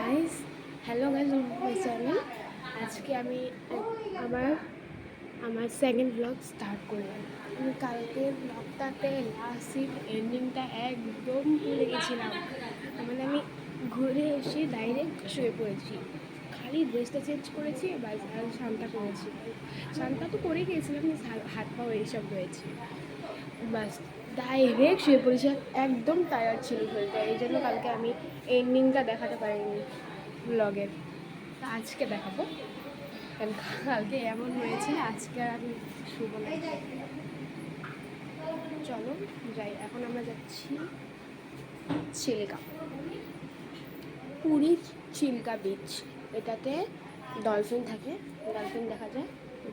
Guys, hello guys, my channel. আজকে আমি আমার আমার সেকেন্ড ব্লগ স্টার্ট করলাম। আমি কালকে ব্লগটাতে লাস্ট সিন এন্ডিংটা একদম ভুলে গেছিলাম। মানে আমি ঘুরে এসে ডাইরেক্ট শুয়ে পড়েছি, খালি ড্রেসটা চেঞ্জ করেছি, বাস আর স্নানটা করেছি। স্নানটা তো করে গিয়েছিলাম, হাত পাও এইসব রয়েছে, বাস ডাইরেক্ট শুয়ে পড়েছি। একদম টায়ার্ড ছিল শরীরটা, এই জন্য কালকে আমি এন্ডিংটা দেখাতে পারিনি ব্লগের। আজকে দেখাবো, কারণ কালকে এমন হয়েছে, আজকে আর আমি শুভ না। চলো যাই, এখন আমরা যাচ্ছি চিল্কা, পুরী চিল্কা বিচ। এটাতে ডলফিন থাকে, ডলফিন দেখা যায়।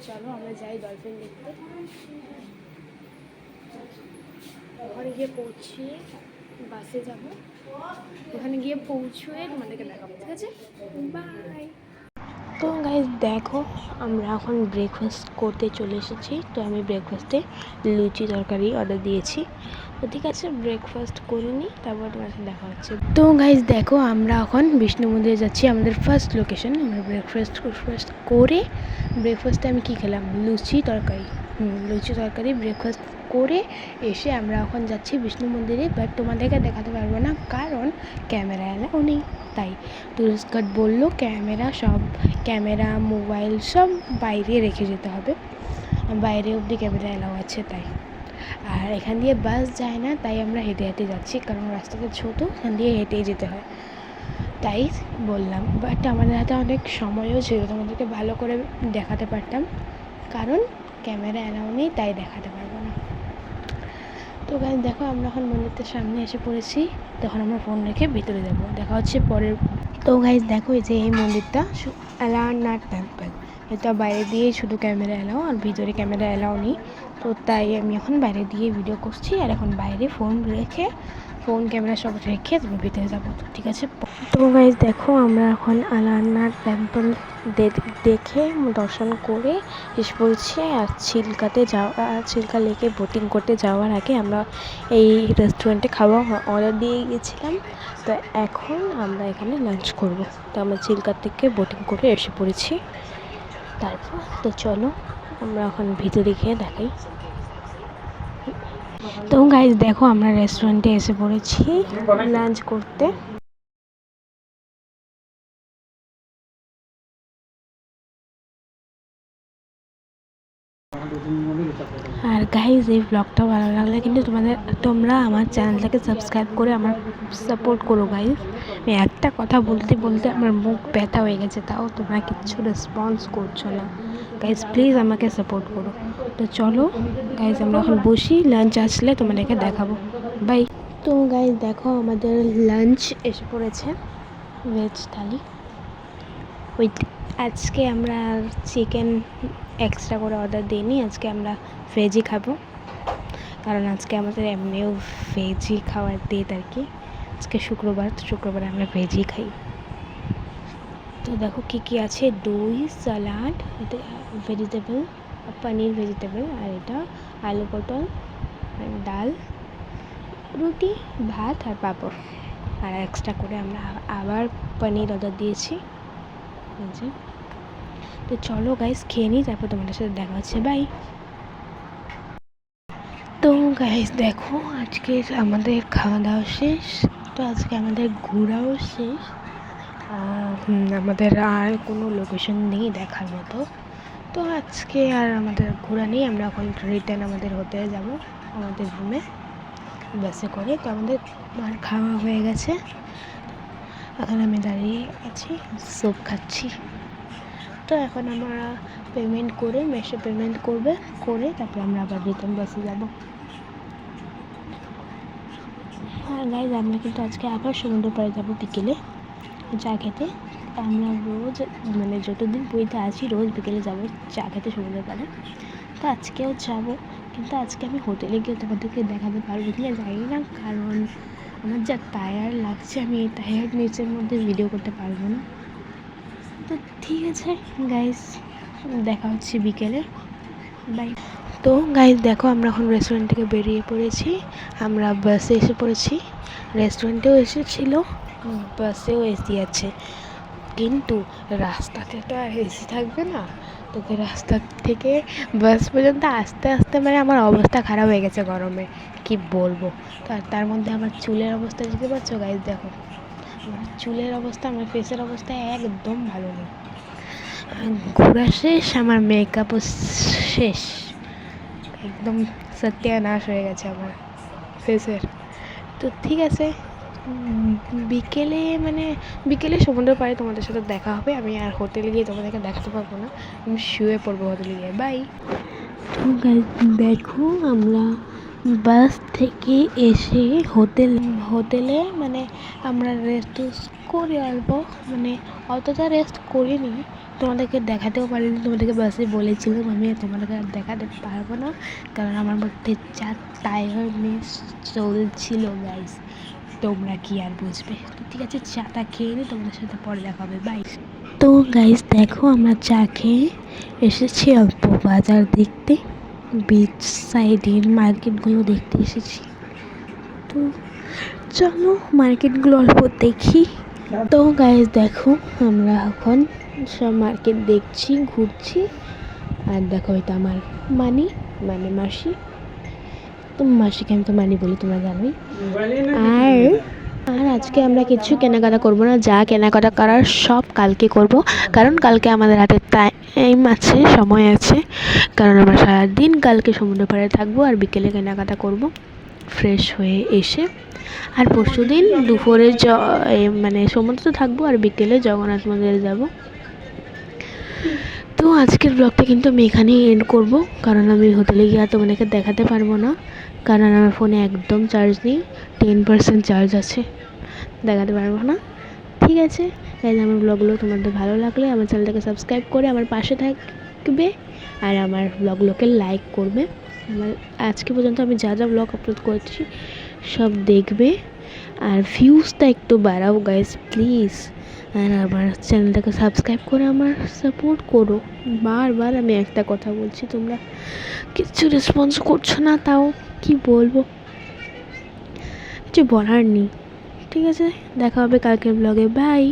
চলো আমরা যাই ডলফিন দেখতে। ওখানে গিয়ে পৌঁছিয়ে বাসে যাব, ওখানে গিয়ে পৌঁছুয়ে তোমাদেরকে দেখাবো, ঠিক আছে? বাই। তো গাইজ দেখো, আমরা এখন ব্রেকফাস্ট করতে চলে এসেছি। তো আমি ব্রেকফাস্টে লুচি তরকারি অর্ডার দিয়েছি। তো ঠিক আছে, ব্রেকফাস্ট করে নিই, তারপর তোমার সাথে দেখা হচ্ছে। তো গাইজ দেখো, আমরা এখন বিষ্ণু মন্দিরে যাচ্ছি, আমাদের ফার্স্ট লোকেশন। আমরা ব্রেকফাস্ট করে, ব্রেকফাস্টে আমি কী খেলাম, লুচি তরকারি ব্রেকফাস্ট করে এসে আমরা এখন যাচ্ছি বিষ্ণু মন্দিরে। বাট তোমাদেরকে দেখাতে পারবো না, কারণ ক্যামেরা এলাও নেই। তাই টুরিস্ট গার্ড বললো ক্যামেরা মোবাইল সব বাইরে রেখে যেতে হবে, বাইরে অবধি ক্যামেরা এলাও আছে তাই। আর এখান দিয়ে বাস যায় না, তাই আমরা হেঁটে হেঁটে যাচ্ছি, কারণ রাস্তাটা ছোটো, এখান দিয়ে হেঁটেই যেতে হয়, তাই বললাম। বাট আমাদের হাতে অনেক সময়ও ছিল, তোমাদেরকে ভালো করে দেখাতে পারতাম, কারণ ক্যামেরা এলাও নেই, তাই দেখাতে পারবো না। তো গাইজ দেখো, আমরা এখন মন্দিরটার সামনে এসে পড়েছি, তখন আমরা ফোন রেখে ভিতরে যাবো, দেখা হচ্ছে পরের। তো গাইজ দেখো, এই যে এই মন্দিরটা আলারনাথ টেম্পল, এটা বাইরে দিয়ে শুধু ক্যামেরা এলাও, আর ভিতরে ক্যামেরা এলাও নেই। তো তাই আমি এখন বাইরে দিয়ে ভিডিও করছি, আর এখন বাইরে ফোন ক্যামেরা সব রেখে তুমি ভিতরে যাবো, ঠিক আছে? তো গাইজ দেখো, আমরা এখন আলারনাথ টেম্পল দেখে দর্শন করে এসে পড়ছি। আর চিল্কা লেকে বোটিং করতে যাওয়ার আগে আমরা এই রেস্টুরেন্টে খাওয়া অর্ডার দিয়ে গেছিলাম। তো এখন আমরা এখানে লাঞ্চ করব। তো আমরা চিল্কা থেকে বোটিং করে এসে পড়েছি। তারপর তো চলো আমরা এখন ভিতরে গিয়ে দেখাই। তো গাইজ দেখো, আমরা রেস্টুরেন্টে এসে পড়েছি লাঞ্চ করতে। আর গাইজ, এই ব্লগটা ভালো লাগলে কিন্তু তোমরা আমার চ্যানেলটাকে সাবস্ক্রাইব করে আমার সাপোর্ট করো গাইজ। আমি একটা কথা বলতে আমার মুখ ব্যথা হয়ে গেছে, তাও তোমরা কিচ্ছু রেসপন্স করছো না। গাইজ প্লিজ আমাকে সাপোর্ট করো। তো চলো গাইজ, আমরা এখন বসি, লাঞ্চ আসলে তোমাদেরকে দেখাবো। বাই। তো গাইজ দেখো, আমাদের লাঞ্চ এসে পড়েছে, ভেজ থালি। আজকে আমরা চিকেন এক্সট্রা করে অর্ডার দিইনি, আজকে আমরা ভেজই খাবো, কারণ আজকে আমাদের এমনিও ভেজই খাওয়ার ডেট আর কি। আজকে শুক্রবার আমরা ভেজই খাই। তো দেখো কী কী আছে, দই, স্যালাড, এটা ভেজিটেবল, পনির ভেজিটেবল, আর এটা আলু পটল, ডাল, রুটি, ভাত আর পাঁপড়। আর এক্সট্রা করে আমরা আবার পনির অর্ডার দিয়েছি। তো চলো গাইস, খেয়ে নিই, তারপর তোমাদের সাথে দেখা হচ্ছে। বাই। তো গাইস দেখো, আজকে আমাদের খাওয়া দাওয়া শেষ, তো আজকে আমাদের ঘোরাও শেষ। আমাদের আর কোনো লোকেশন নেই দেখার মতো, তো আজকে আর আমাদের ঘোরা নেই। আমরা এখন রিটার্ন আমাদের হোটেলে যাব, আমাদের রুমে বাসে করে। তো আমাদের আর খাওয়া হয়ে গেছে, এখন আমি দাঁড়িয়ে আছি, স্যুপ খাচ্ছি। তো এখন আমরা পেমেন্ট করে মেসে পেমেন্ট করে তারপরে আমরা আবার রিটার্ন বাসে যাব। হ্যাঁ গাইজ, আমরা কিন্তু আজকে আবার সমুদ্র পাড়ে যাবো বিকেলে চা খেতে। আমরা রোজ যতদিন পুরীতে আছি রোজ বিকেলে যাব চা খেতে সমুদ্র পাড়ে। তো আজকেও যাব, কিন্তু আজকে আমি হোটেলে গিয়ে তোমাদেরকে দেখাতে পারবো কিনা জানি না, কারণ আমার যা টায়ার্ড লাগছে, আমি এই টায়ার্ড নিচের মধ্যে ভিডিও করতে পারবো না। তো ঠিক আছে গাইজ, দেখা হচ্ছে বিকেলে। বাই। তো গাইজ দেখো, আমরা এখন রেস্টুরেন্ট থেকে বেরিয়ে পড়েছি, আমরা বাসে এসে পড়েছি, রেস্টুরেন্টেও এসেছিলো, বাসেও এসি আছে, কিন্তু রাস্তাতে তো আর এসি থাকবে না। তোকে রাস্তা থেকে বাস পর্যন্ত আস্তে আস্তে মানে আমার অবস্থা খারাপ হয়ে গেছে গরমে, কি বলবো। তো আর তার মধ্যে আমার চুলের অবস্থা বুঝতে পারছো গাইস, দেখো আমার চুলের অবস্থা, আমার ফেসের অবস্থা একদম ভালো নেই। ঘোরা শেষ, আমার মেকআপও শেষ, একদম সত্যানাশ হয়ে গেছে আমার ফেসের। তো ঠিক আছে, বিকেলে সমুদ্র পাড়ে তোমাদের সাথে দেখা হবে। আমি আর হোটেলে গিয়ে তোমাদেরকে দেখাতে পারবো না, আমি শুয়ে পড়বো হোটেলে গিয়ে। বাই। তো দেখো আমরা বাস থেকে এসে হোটেলে মানে আমরা রেস্ট করে অল্প, মানে অতটা রেস্ট করিনি, তোমাদেরকে দেখাতেও পারিনি। তোমাদেরকে বাসে বলেছিলাম আমি তোমাদেরকে আর দেখাতে পারবো না, কারণ আমার মধ্যে যা টায়ার্ডনেস চলছিল গাইস, তোমরা কি আর বুঝবে। তো ঠিক আছে, চাটা খেয়ে নিই, তোমাদের সাথে পরে দেখা হবে। বাই। তো গাইস দেখো আমরা চা খেয়ে এসেছি অল্প বাজার দেখতে, বিচ সাইডের মার্কেটগুলো দেখতে এসেছি। তো চলো মার্কেটগুলো অল্প দেখি। তো গাইস দেখো আমরা এখন সব মার্কেট দেখছি, ঘুরছি। আর দেখো এটা আমার মাসি, তো মাসিকে আমি তো মানি বলি, তোমরা জানোই। আর আজকে আমরা কিছু কেনাকাটা করব না, যা কেনাকাটা করার সব কালকে করব, কারণ কালকে আমাদের হাতে টাইম আছে, সময় আছে। কারণ আমরা সারাদিন কালকে সমুদ্র পাড়ে থাকবো আর বিকেলে কেনাকাটা করব ফ্রেশ হয়ে এসে। আর পরশু দিন দুপুরে মানে সমুদ্রে থাকবো আর বিকেলে জগন্নাথ মন্দিরে যাব। তো আজকের ব্লগটা কিন্তু আমি এখানেই এন্ড করব, কারণ আমি হোটেলে গিয়ে আর তোমাদেরকে দেখাতে পারবো না, কারণ আমার ফোনে একদম চার্জ নেই, 10% চার্জ আছে, দেখাতে পারবো না। ঠিক আছে, তাই আমার ব্লগগুলো তোমাদের ভালো লাগলে আমার চ্যানেলটাকে সাবস্ক্রাইব করে আমার পাশে থাকবে আর আমার ব্লগগুলোকে লাইক করবে। আমার আজকে পর্যন্ত আমি যা যা ব্লগ আপলোড করেছি সব দেখবে, আর ভিউজটা একটু বাড়াও গাইস প্লিজ। আর আমার চ্যানেলটাকে সাবস্ক্রাইব করে আমার সাপোর্ট করো। বারবার আমি একটা কথা বলছি, তোমরা কিছু রেসপন্স করছো না, তাও কি বলবো, কিছু বলার নেই। ঠিক আছে, দেখা হবে কালকের ব্লগে। বাই।